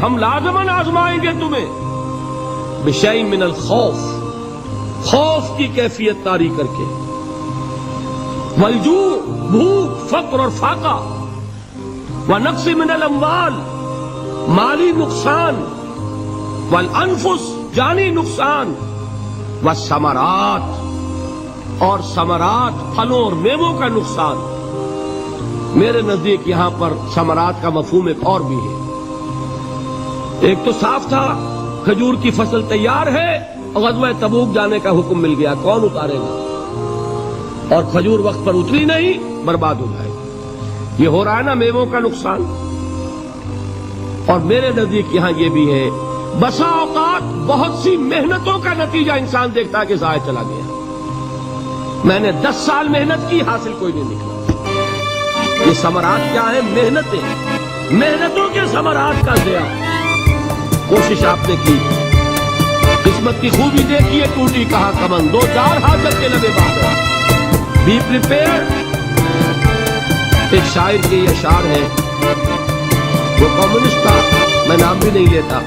ہم لازماً آزمائیں گے تمہیں بشیء من الخوف، خوف کی کیفیت طاری کر کے، والجوع، بھوک، فقر اور فاقہ، ونقص من الاموال، مالی نقصان، والانفس، جانی نقصان، والثمرات، اور ثمرات، پھلوں اور میووں کا نقصان۔ میرے نزدیک یہاں پر ثمرات کا مفہوم ایک اور بھی ہے۔ ایک تو صاف تھا کھجور کی فصل تیار ہے اور غزوہ تبوک جانے کا حکم مل گیا، کون اتارے گا؟ اور کھجور وقت پر اتری نہیں، برباد ہو جائے گی۔ یہ ہو رہا ہے نا میووں کا نقصان۔ اور میرے نزدیک یہاں یہ بھی ہے، بسا اوقات بہت سی محنتوں کا نتیجہ انسان دیکھتا ہے کہ ضائع چلا گیا، میں نے 10 سال محنت کی، حاصل کوئی نہیں نکلا۔ یہ ثمرات کیا ہیں؟ محنتیں، محنتوں کے ثمرات کا ضیاع۔ کوشش آپ نے کی، قسمت کی خوبی دیکھی ہے، ٹوٹی کہاں کمن، 2-4 حاجت کے لبے بابا، بی پریپیئر۔ ایک شاعر کے یہ اشعار ہیں، وہ کمیونسٹ تھا، میں نام بھی نہیں لیتا،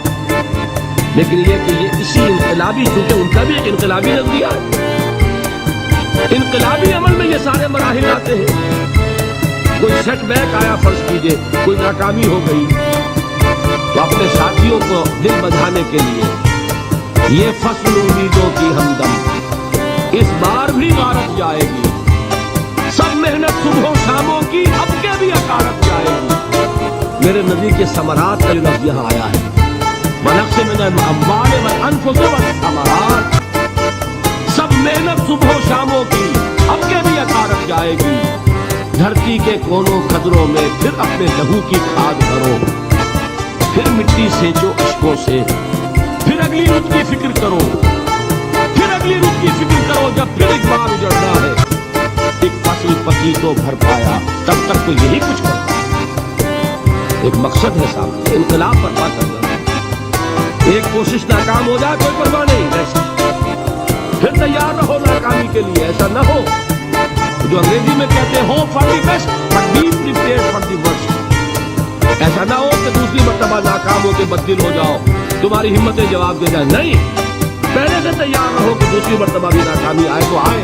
لیکن یہ کہ یہ اسی انقلابی، چونکہ ان کا بھی ایک انقلابی نظریہ ہے، انقلابی عمل میں یہ سارے مراحل آتے ہیں۔ کوئی سیٹ بیک آیا، فرض کیجئے کوئی ناکامی ہو گئی، تو اپنے ساتھیوں کو دل بندھانے کے لیے یہ فصل امیدوں کی ہمدم اس بار بھی غارت جائے گی، سب محنت صبحوں شاموں کی اب کے بھی اکارت جائے گی۔ میرے نزدیک کے ثمرات کا جو لفظ یہاں آیا ہے، ونقص من الاموال والانفس والثمرات، سب محنت صبحوں شاموں کی اب کے بھی اکارت جائے گی۔ دھرتی کے کونوں قدروں میں پھر اپنے لہو کی کھاد بھرو، پھر مٹی سینچو اشکوں سے، پھر اگلی رت کی فکر کرو، پھر اگلی رت کی فکر کرو، جب پھر ایک بار اجڑنا ہے۔ ایک فصل پکی تو بھر پایا، تب تک تو یہی کچھ کرتا ہے۔ ایک مقصد ہے سامنے، انقلاب برپا کرنا۔ ایک کوشش ناکام ہو جائے کوئی پرواہ نہیں، ویسے پھر تیار رہو ناکامی کے لیے، ایسا نہ ہو جو انگریزی میں کہتے ہیں hope for the best but be prepared for the worst۔ ایسا نہ ہو کہ دوسری مرتبہ ناکام ہو کے بددل ہو جاؤ، تمہاری ہمتیں جواب دے جائیں، نہیں، پہلے سے تیار رہو کہ دوسری مرتبہ بھی ناکامی آئے تو آئے،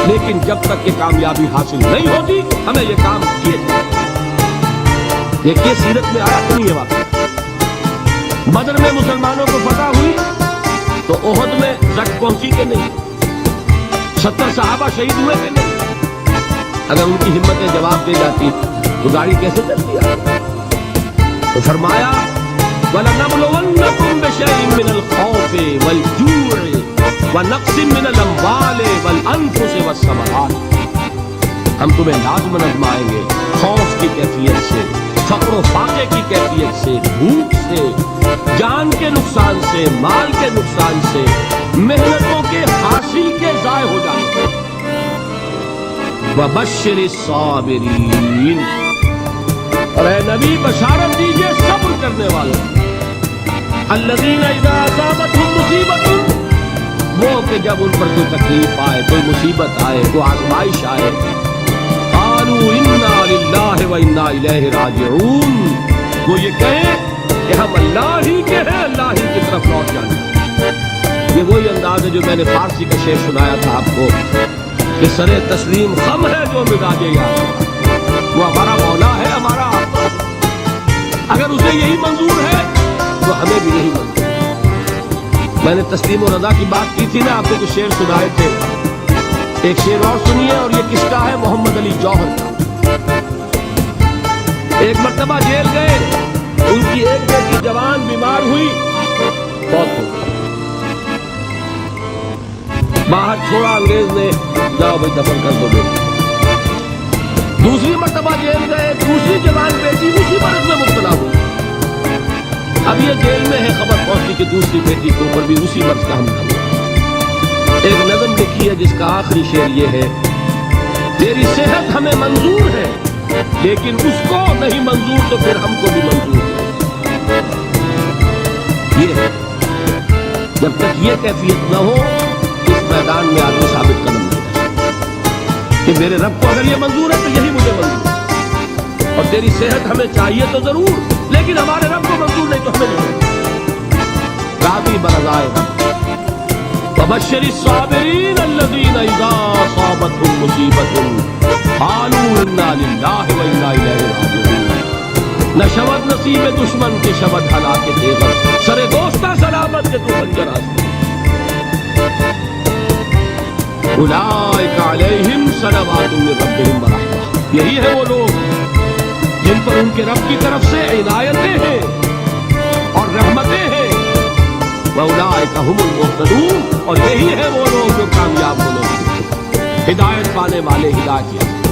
لیکن جب تک یہ کامیابی حاصل نہیں ہوتی ہمیں یہ کام کیے جائیں۔ دیکھیے سیرت میں آیا نہیں ہے واقعہ، بدر میں مسلمانوں کو فتح ہوئی تو احد میں زک پہنچی کہ نہیں، 70 صحابہ شہید ہوئے کہ نہیں؟ اگر ان کی ہمتیں جواب دے جاتی تو گاڑی کیسے چلتی ہے؟ تو فرمایا وَلَنَبْلُوَنَّكُمْ بِشَيْءٍ مِّنَ الْخَوْفِ وَالْجُوعِ وَنَقْصٍ مِّنَ الْأَمْوَالِ وَالْأَنفُسِ وَالثَّمَرَاتِ، ہم تمہیں لازماً آزمائیں گے، خوف کی کیفیت سے، فقر و فاقے کی کیفیت سے، بھوک سے، جان کے نقصان سے، مال کے نقصان سے، محنتوں کے حاصل کے ضائع ہو جانے سے۔ وَبَشِّرِ الصَّابِرِينَ، اور اے نبی بشارت دیجئے صبر کرنے والوں، الَّذِينَ إِذَا أَصَابَتْهُمْ مُصِيبَةٌ، وہ کہ جب ان پر کوئی تکلیف آئے، کوئی مصیبت آئے، کوئی آزمائش آئے، قَالُوا إِنَّا لِلَّهِ وَإِنَّا إِلَيْهِ رَاجِعُونَ، وہ یہ کہیں کہ ہم اللہ ہی کے ہیں، اللہ ہی کی طرف لوٹ جانا۔ یہ وہی انداز ہے جو میں نے فارسی کا شعر سنایا تھا آپ کو کہ سر تسلیم خم ہے جو مزاج یار، وہ ہمارا مولا ہے، ہمارا آقا، اگر اسے یہی منظور ہے تو ہمیں بھی یہی منظور۔ میں نے تسلیم و رضا کی بات کی تھی نا، آپ کو کچھ شعر سنائے تھے، ایک شعر اور سنیے، اور یہ کس کا ہے؟ محمد علی جوہر کا۔ ایک مرتبہ جیل گئے، ان کی ایک بیٹی جوان بیمار ہوئی، بہت ہو گئی، باہر چھوڑا انگریز نے، جاؤ بھائی دفن کر دو بیٹی۔ دوسری مرتبہ جیل گئے، دوسری جوان بیٹی اسی مرض میں مبتلا ہوئی، اب یہ جیل میں ہے، خبر پہنچی کہ دوسری بیٹی کے اوپر بھی اسی مرض کا حملہ ہوا۔ ایک نظم لکھی ہے جس کا آخری شعر یہ ہے، تیری صحت ہمیں منظور ہے لیکن اس کو نہیں منظور تو پھر ہم کو بھی منظور ہے۔ یہ جب تک یہ کیفیت نہ ہو اس میدان میں آدمی ثابت قدم نہیں رہ سکتا کہ میرے رب کو اگر یہ منظور ہے تو یہی مجھے منظور ہے، اور تیری صحت ہمیں چاہیے تو ضرور، لیکن ہمارے رب کو منظور نہیں تو ہمیں وبشر الصابرین الذین اذا اصابتهم مصیبۃ قالوا انا للہ وانا الیہ راجعون. نہ شود نصیب دشمن کے شود ہلاکت غم، سر دوستہ سلامت کے تو خنجر آستے. اولئک علیہم صلوات من ربہم ورحمہ، یہی ہے وہ لوگ جن پر ان کے رب کی طرف سے عنایتیں ہیں اور رحمتیں ہیں. وَأُولَٰئِكَ هُمُ الْمُهْتَدُونَ، اور یہی ہے وہ لوگ جو کامیاب ہونے والے، ہدایت پانے والے، ہدایت یافتہ.